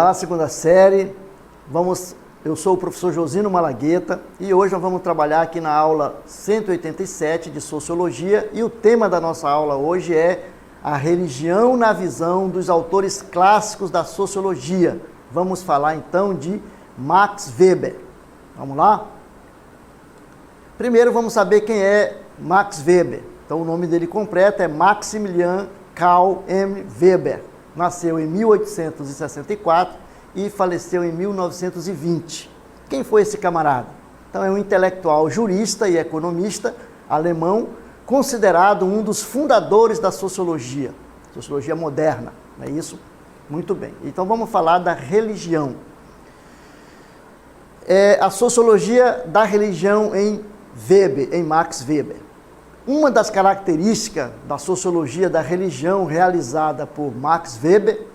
Olá, segunda série. Eu sou o professor Josino Malagueta e hoje nós vamos trabalhar aqui na aula 187 de Sociologia e o tema da nossa aula hoje é a religião na visão dos autores clássicos da Sociologia. Vamos falar então de Max Weber. Vamos lá? Primeiro vamos saber quem é Max Weber. Então o nome dele completo é Maximilian Karl M. Weber. Nasceu em 1864 e faleceu em 1920. Quem foi esse camarada? Então é um intelectual jurista e economista alemão, considerado um dos fundadores da sociologia moderna, não é isso? Muito bem. Então vamos falar da religião. A sociologia da religião em Max Weber. Uma das características da sociologia da religião realizada por Max Weber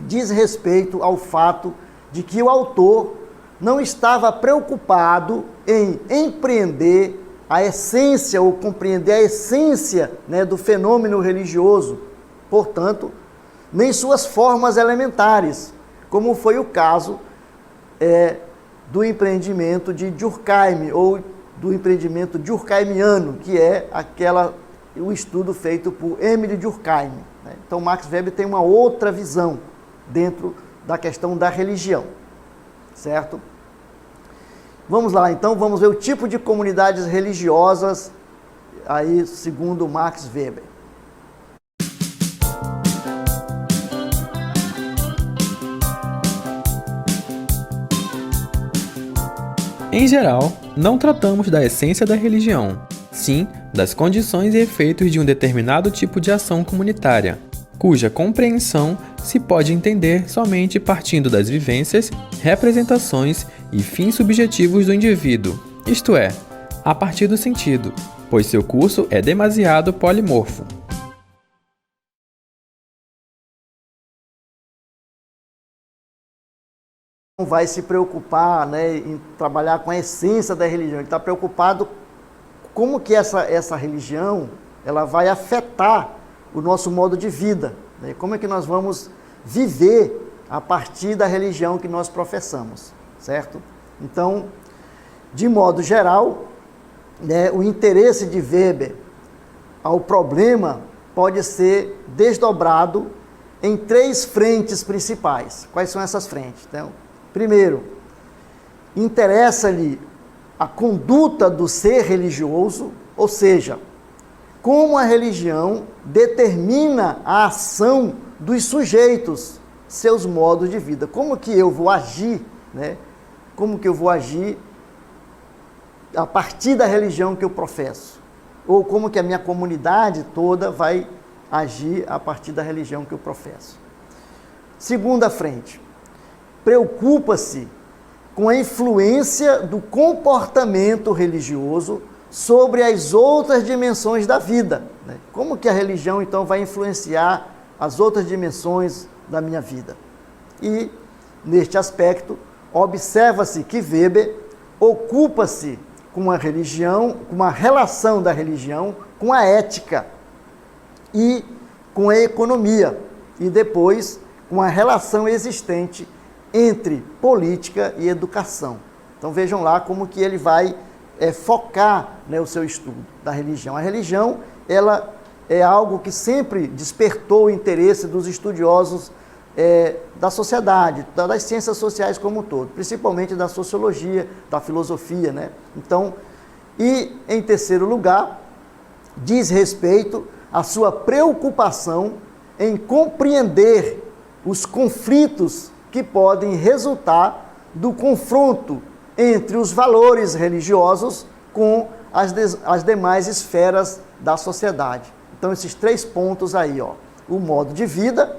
diz respeito ao fato de que o autor não estava preocupado em empreender a essência ou compreender a essência, do fenômeno religioso, portanto, nem suas formas elementares, como foi o caso do empreendimento de Durkheim ou do empreendimento durkheimiano, que é o estudo feito por Emile Durkheim. Então, Max Weber tem uma outra visão dentro da questão da religião, certo? Vamos lá, então, vamos ver o tipo de comunidades religiosas aí, segundo Max Weber. Em geral, não tratamos da essência da religião, sim das condições e efeitos de um determinado tipo de ação comunitária, cuja compreensão se pode entender somente partindo das vivências, representações e fins subjetivos do indivíduo, isto é, a partir do sentido, pois seu curso é demasiado polimorfo. Não vai se preocupar em trabalhar com a essência da religião, ele está preocupado como que essa religião ela vai afetar o nosso modo de vida, como é que nós vamos viver a partir da religião que nós professamos, certo? Então, de modo geral, o interesse de Weber ao problema pode ser desdobrado em 3 frentes principais. Quais são essas frentes? Então, primeiro, interessa-lhe a conduta do ser religioso, ou seja, como a religião determina a ação dos sujeitos, seus modos de vida. Como que eu vou agir, Como que eu vou agir a partir da religião que eu professo? Ou como que a minha comunidade toda vai agir a partir da religião que eu professo? Segunda frente. Preocupa-se com a influência do comportamento religioso sobre as outras dimensões da vida. Como que a religião, então, vai influenciar as outras dimensões da minha vida? E, neste aspecto, observa-se que Weber ocupa-se com a religião, com a relação da religião com a ética e com a economia, e depois com a relação existente entre política e educação. Então vejam lá como que ele vai focar o seu estudo da religião. A religião ela é algo que sempre despertou o interesse dos estudiosos da sociedade, das ciências sociais como um todo, principalmente da sociologia, da filosofia. Então, e em terceiro lugar, diz respeito à sua preocupação em compreender os conflitos que podem resultar do confronto entre os valores religiosos com as demais esferas da sociedade. Então, esses 3 pontos aí, o modo de vida,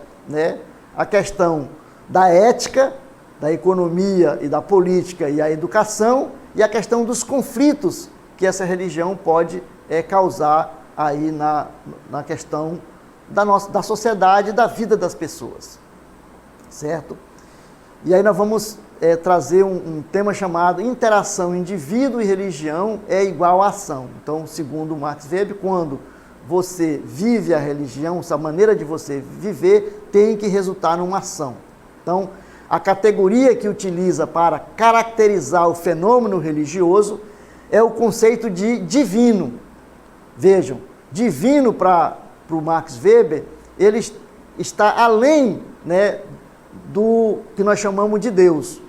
a questão da ética, da economia e da política e a educação, e a questão dos conflitos que essa religião pode causar aí na questão da sociedade e da vida das pessoas, certo? E aí nós vamos trazer um tema chamado interação indivíduo e religião é igual a ação. Então, segundo Max Weber, quando você vive a religião, essa maneira de você viver tem que resultar numa ação. Então, a categoria que utiliza para caracterizar o fenômeno religioso é o conceito de divino. Vejam, divino para o Max Weber, ele está além, né, do que nós chamamos de Deus.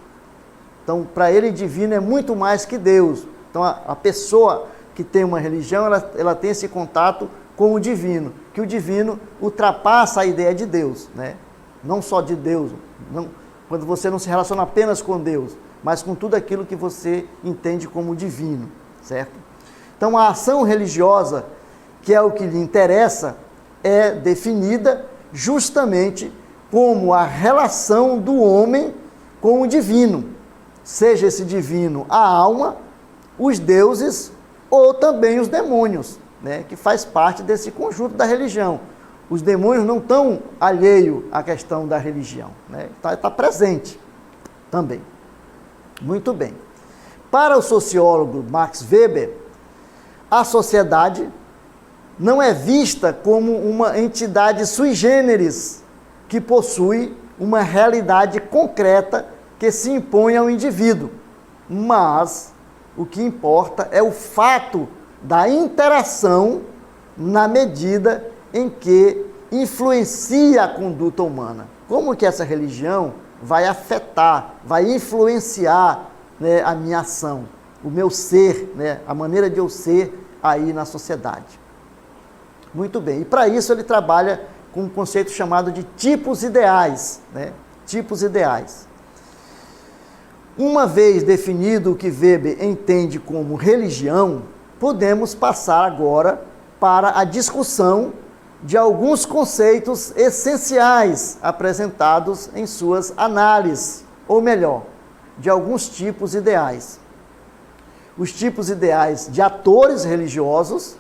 Então, para ele, divino é muito mais que Deus. Então, a pessoa que tem uma religião, ela tem esse contato com o divino, que o divino ultrapassa a ideia de Deus, né? Não só de Deus, quando você não se relaciona apenas com Deus, mas com tudo aquilo que você entende como divino, certo? Então, a ação religiosa, que é o que lhe interessa, é definida justamente como a relação do homem com o divino, seja esse divino a alma, os deuses ou também os demônios, né, que faz parte desse conjunto da religião. Os demônios não estão alheios à questão da religião, né? Tá presente também. Muito bem. Para o sociólogo Max Weber, a sociedade não é vista como uma entidade sui generis que possui uma realidade concreta que se impõe ao indivíduo, mas o que importa é o fato da interação na medida em que influencia a conduta humana. Como que essa religião vai afetar, vai influenciar, né, a minha ação, o meu ser, né, a maneira de eu ser aí na sociedade. Muito bem, e para isso ele trabalha com um conceito chamado de tipos ideais, né? Tipos ideais. Uma vez definido o que Weber entende como religião, podemos passar agora para a discussão de alguns conceitos essenciais apresentados em suas análises, ou melhor, de alguns tipos ideais. Os tipos ideais de atores religiosos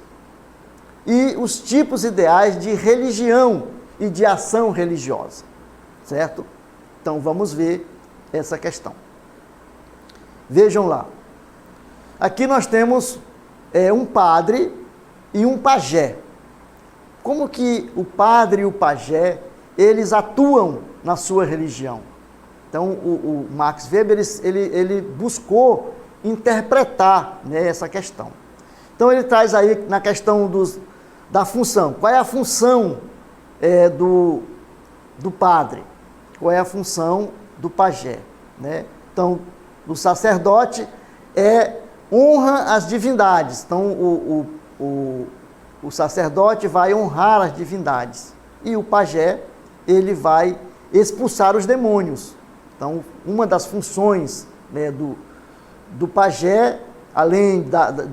e os tipos ideais de religião e de ação religiosa, certo? Então vamos ver essa questão. Vejam lá. Aqui nós temos um padre e um pajé. Como que o padre e o pajé, eles atuam na sua religião? Então, o Max Weber, ele buscou interpretar, né, essa questão. Então, ele traz aí na questão da função. Qual é a função do padre? Qual é a função do pajé? Né? Então, o sacerdote honra as divindades. Então, o sacerdote vai honrar as divindades. E o pajé, ele vai expulsar os demônios. Então, uma das funções, né, do pajé, além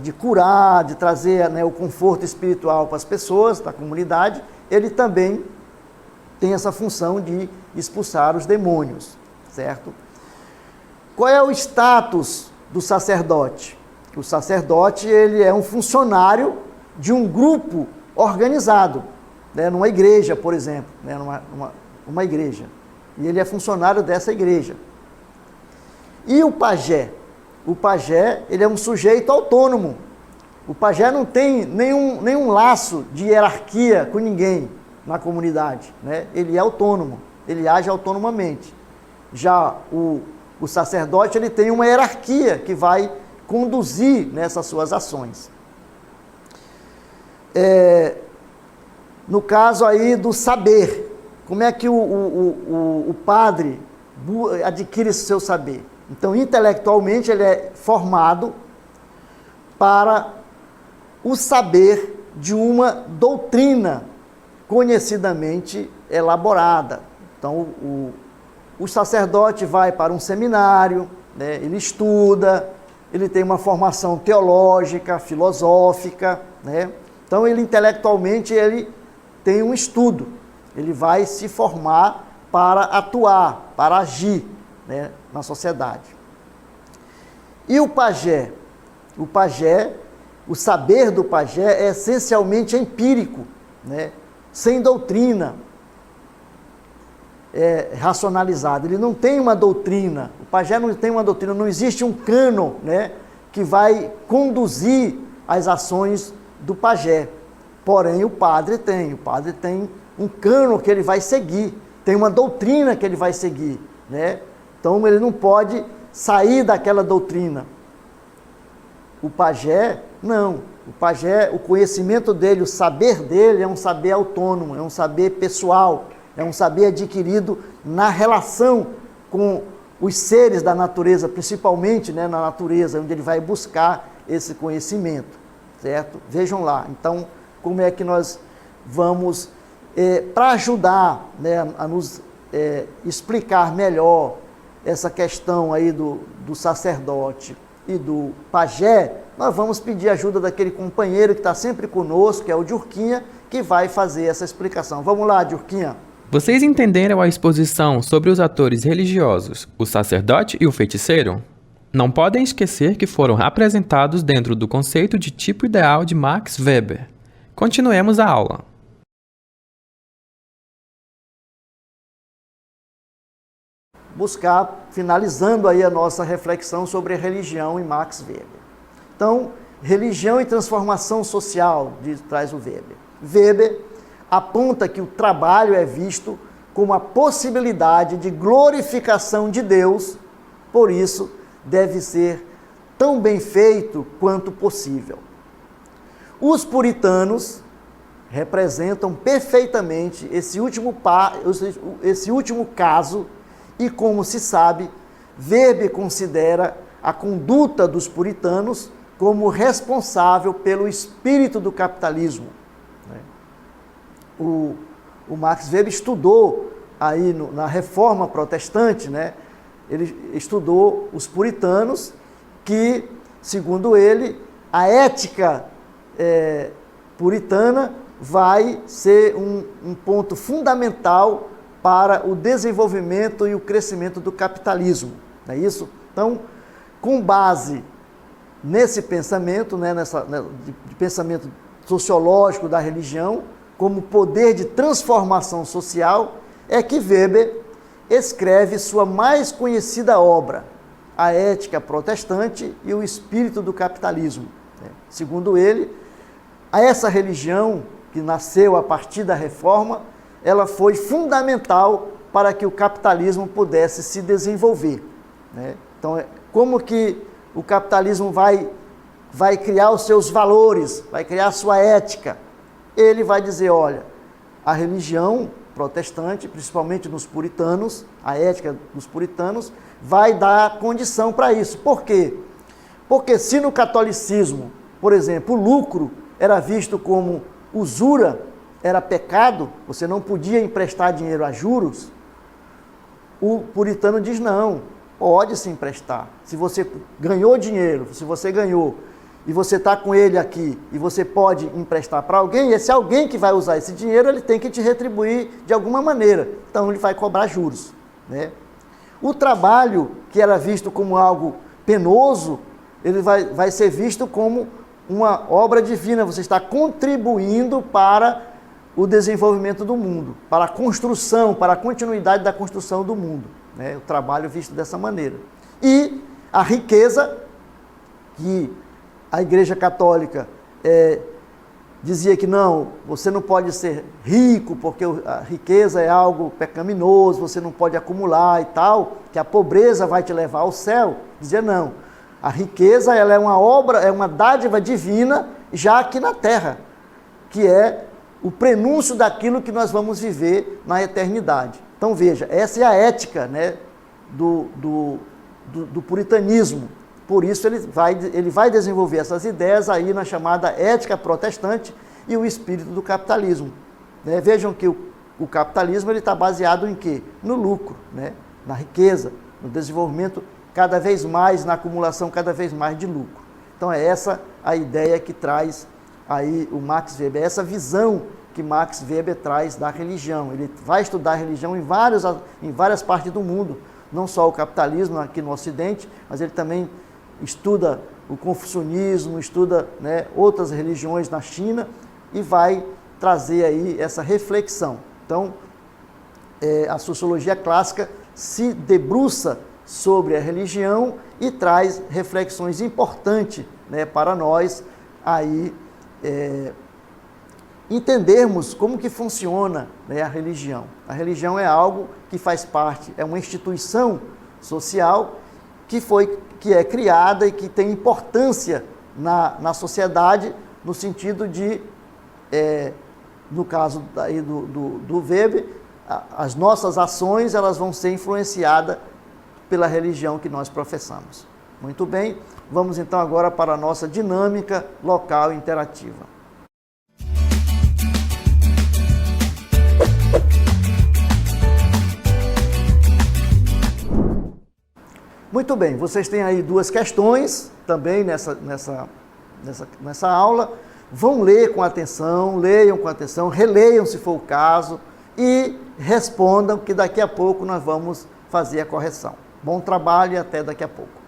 de curar, de trazer, né, o conforto espiritual para as pessoas da comunidade, ele também tem essa função de expulsar os demônios, certo? Qual é o status do sacerdote? O sacerdote, ele é um funcionário de um grupo organizado, né, numa igreja, por exemplo, né, numa igreja. E ele é funcionário dessa igreja. E o pajé? O pajé, ele é um sujeito autônomo. O pajé não tem nenhum laço de hierarquia com ninguém na comunidade, né? Ele é autônomo, ele age autonomamente. Já o sacerdote, ele tem uma hierarquia que vai conduzir nessas suas ações. No caso aí do saber, como é que o padre adquire esse seu saber? Então, intelectualmente, ele é formado para o saber de uma doutrina conhecidamente elaborada. Então, o sacerdote vai para um seminário, né, ele estuda, ele tem uma formação teológica, filosófica, né? Então, ele intelectualmente, ele tem um estudo, ele vai se formar para atuar, para agir, né, na sociedade. E o pajé? O saber do pajé é essencialmente empírico, né, sem doutrina racionalizada. Ele não tem uma doutrina, o pajé não tem uma doutrina, não existe um cânon, né, que vai conduzir as ações do pajé. Porém, o padre tem um cânon que ele vai seguir, tem uma doutrina que ele vai seguir, né? Então ele não pode sair daquela doutrina. O pajé, não. O pajé, o conhecimento dele, o saber dele é um saber autônomo, é um saber pessoal, é um saber adquirido na relação com os seres da natureza, principalmente, né, na natureza, onde ele vai buscar esse conhecimento, certo? Vejam lá, então, como é que nós vamos, para ajudar, né, a nos explicar melhor essa questão aí do sacerdote e do pajé, nós vamos pedir ajuda daquele companheiro que está sempre conosco, que é o Djurquinha, que vai fazer essa explicação. Vamos lá, Djurquinha. Vocês entenderam a exposição sobre os atores religiosos, o sacerdote e o feiticeiro? Não podem esquecer que foram apresentados dentro do conceito de tipo ideal de Max Weber. Continuemos a aula. Buscar, finalizando aí a nossa reflexão sobre a religião em Max Weber. Então, religião e transformação social, traz o Weber. Weber aponta que o trabalho é visto como a possibilidade de glorificação de Deus, por isso deve ser tão bem feito quanto possível. Os puritanos representam perfeitamente esse último caso e, como se sabe, Weber considera a conduta dos puritanos como responsável pelo espírito do capitalismo. O Max Weber estudou aí na Reforma Protestante, né? Ele estudou os puritanos que, segundo ele, a ética puritana vai ser um ponto fundamental para o desenvolvimento e o crescimento do capitalismo. Não é isso? Então, com base nesse pensamento, né, de pensamento sociológico da religião, como poder de transformação social, é que Weber escreve sua mais conhecida obra, A Ética Protestante e o Espírito do Capitalismo. Segundo ele, essa religião, que nasceu a partir da Reforma, ela foi fundamental para que o capitalismo pudesse se desenvolver. Então, como que o capitalismo vai criar os seus valores, vai criar a sua ética? Ele vai dizer, olha, a religião protestante, principalmente nos puritanos, a ética dos puritanos, vai dar condição para isso. Por quê? Porque se no catolicismo, por exemplo, o lucro era visto como usura, era pecado, você não podia emprestar dinheiro a juros, o puritano diz, não, pode se emprestar. Se você ganhou dinheiro, se você ganhou, e você está com ele aqui, e você pode emprestar para alguém, e esse alguém que vai usar esse dinheiro, ele tem que te retribuir de alguma maneira. Então, ele vai cobrar juros. O trabalho, que era visto como algo penoso, ele vai ser visto como uma obra divina. Você está contribuindo para o desenvolvimento do mundo, para a construção, para a continuidade da construção do mundo. O trabalho visto dessa maneira. E a riqueza, que a Igreja Católica dizia que não, você não pode ser rico, porque a riqueza é algo pecaminoso, você não pode acumular e tal, que a pobreza vai te levar ao céu. Dizia não, a riqueza ela é uma obra, é uma dádiva divina já aqui na terra, que é o prenúncio daquilo que nós vamos viver na eternidade. Então veja, essa é a ética, né, do puritanismo. Por isso ele vai desenvolver essas ideias aí na chamada ética protestante e o espírito do capitalismo. Vejam que o capitalismo está baseado em quê? No lucro, na riqueza, no desenvolvimento cada vez mais, na acumulação cada vez mais de lucro. Então é essa a ideia que traz aí o Max Weber, essa visão que Max Weber traz da religião. Ele vai estudar a religião em várias partes do mundo, não só o capitalismo aqui no Ocidente, mas ele também estuda o confucionismo, estuda outras religiões na China e vai trazer aí essa reflexão. Então, a sociologia clássica se debruça sobre a religião e traz reflexões importantes para nós aí entendermos como que funciona a religião. A religião é algo que faz parte, é uma instituição social que é criada e que tem importância na sociedade, no sentido de, no caso aí do Weber, as nossas ações elas vão ser influenciadas pela religião que nós professamos. Muito bem, vamos então agora para a nossa dinâmica local interativa. Muito bem, vocês têm aí duas questões também nessa aula. Vão ler com atenção, leiam com atenção, releiam se for o caso e respondam, que daqui a pouco nós vamos fazer a correção. Bom trabalho e até daqui a pouco.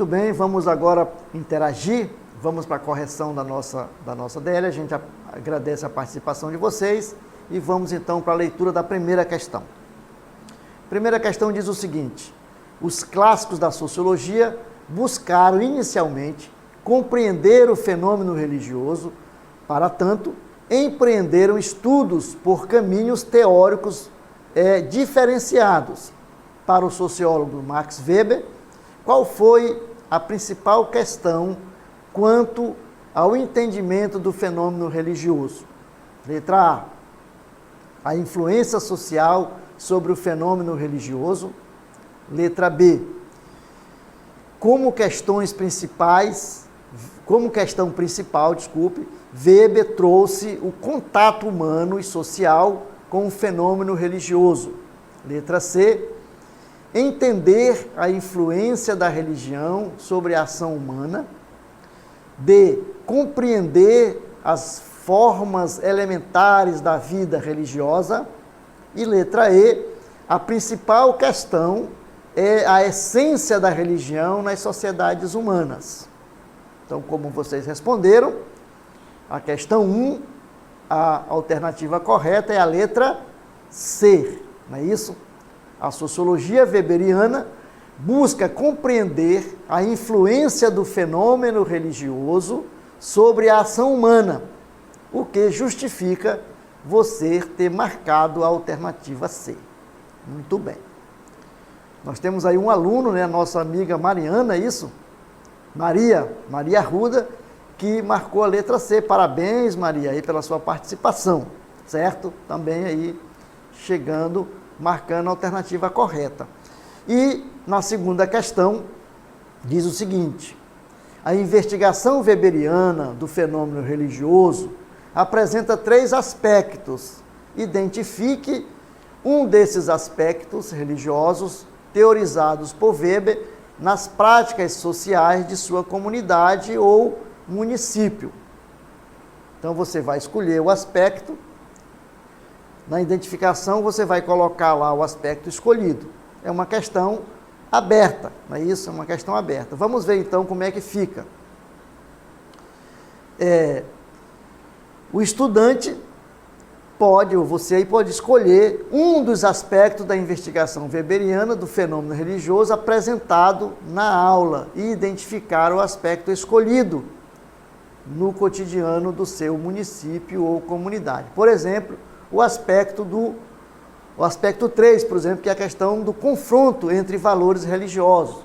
bem, vamos agora interagir, vamos para a correção da nossa DL, a gente agradece a participação de vocês e vamos então para a leitura da primeira questão. A primeira questão diz o seguinte: os clássicos da sociologia buscaram inicialmente compreender o fenômeno religioso, para tanto, empreenderam estudos por caminhos teóricos diferenciados. Para o sociólogo Max Weber, qual foi a principal questão quanto ao entendimento do fenômeno religioso? Letra A influência social sobre o fenômeno religioso. Letra B, como questão principal, Weber trouxe o contato humano e social com o fenômeno religioso. Letra C, entender a influência da religião sobre a ação humana. D, compreender as formas elementares da vida religiosa. E letra E, a principal questão é a essência da religião nas sociedades humanas. Então, como vocês responderam, a questão 1, a alternativa correta é a letra C, não é isso? A sociologia weberiana busca compreender a influência do fenômeno religioso sobre a ação humana, o que justifica você ter marcado a alternativa C. Muito bem. Nós temos aí um aluno, né, nossa amiga Mariana, é isso? Maria Arruda, que marcou a letra C. Parabéns, Maria, aí pela sua participação, certo? Também aí chegando, marcando a alternativa correta. E na segunda questão, diz o seguinte: a investigação weberiana do fenômeno religioso apresenta 3 aspectos. Identifique um desses aspectos religiosos teorizados por Weber nas práticas sociais de sua comunidade ou município. Então você vai escolher o aspecto, na identificação você vai colocar lá o aspecto escolhido. É uma questão aberta, não é isso? É uma questão aberta. Vamos ver então como é que fica. O estudante você aí pode escolher um dos aspectos da investigação weberiana do fenômeno religioso apresentado na aula e identificar o aspecto escolhido no cotidiano do seu município ou comunidade. Por exemplo, o aspecto 3, por exemplo, que é a questão do confronto entre valores religiosos.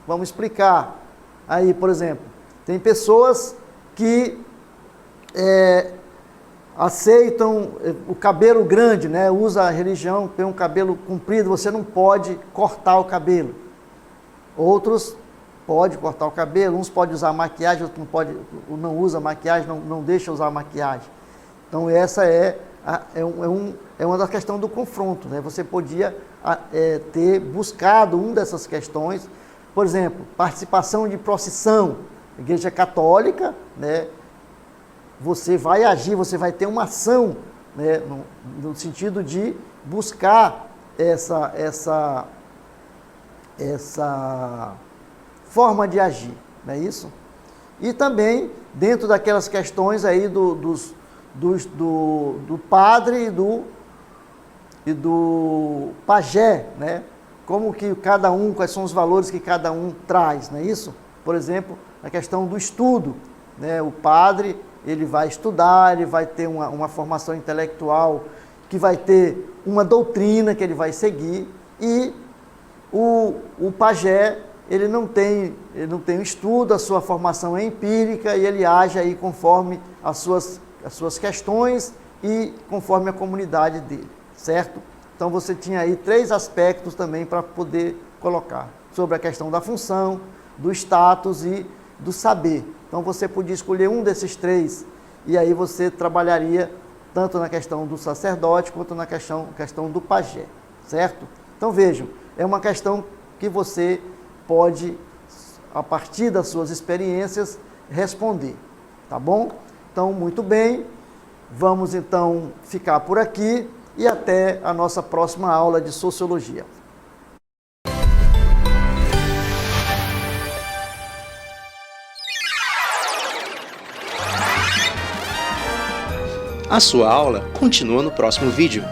Vamos explicar. Aí, por exemplo, tem pessoas que aceitam o cabelo grande, né? Usa a religião, tem um cabelo comprido, você não pode cortar o cabelo. Outros podem cortar o cabelo, uns podem usar maquiagem, outros não usa maquiagem, não deixa usar maquiagem. Então essa é uma das questões do confronto, né? Você podia ter buscado uma dessas questões, por exemplo, participação de procissão, igreja católica, né? Você vai agir, você vai ter uma ação, né, no sentido de buscar essa forma de agir, não é isso? E também dentro daquelas questões aí do padre e do pajé, né? Como que quais são os valores que cada um traz, não é isso? Por exemplo, a questão do estudo, né? O padre, ele vai estudar, ele vai ter uma formação intelectual, que vai ter uma doutrina que ele vai seguir, e o pajé, ele não tem um estudo, a sua formação é empírica e ele age aí conforme as suas questões e conforme a comunidade dele, certo? Então você tinha aí 3 aspectos também para poder colocar, sobre a questão da função, do status e do saber. Então você podia escolher um desses 3 e aí você trabalharia tanto na questão do sacerdote quanto na questão do pajé, certo? Então vejam, é uma questão que você pode, a partir das suas experiências, responder, tá bom? Então, muito bem, vamos então ficar por aqui e até a nossa próxima aula de Sociologia. A sua aula continua no próximo vídeo.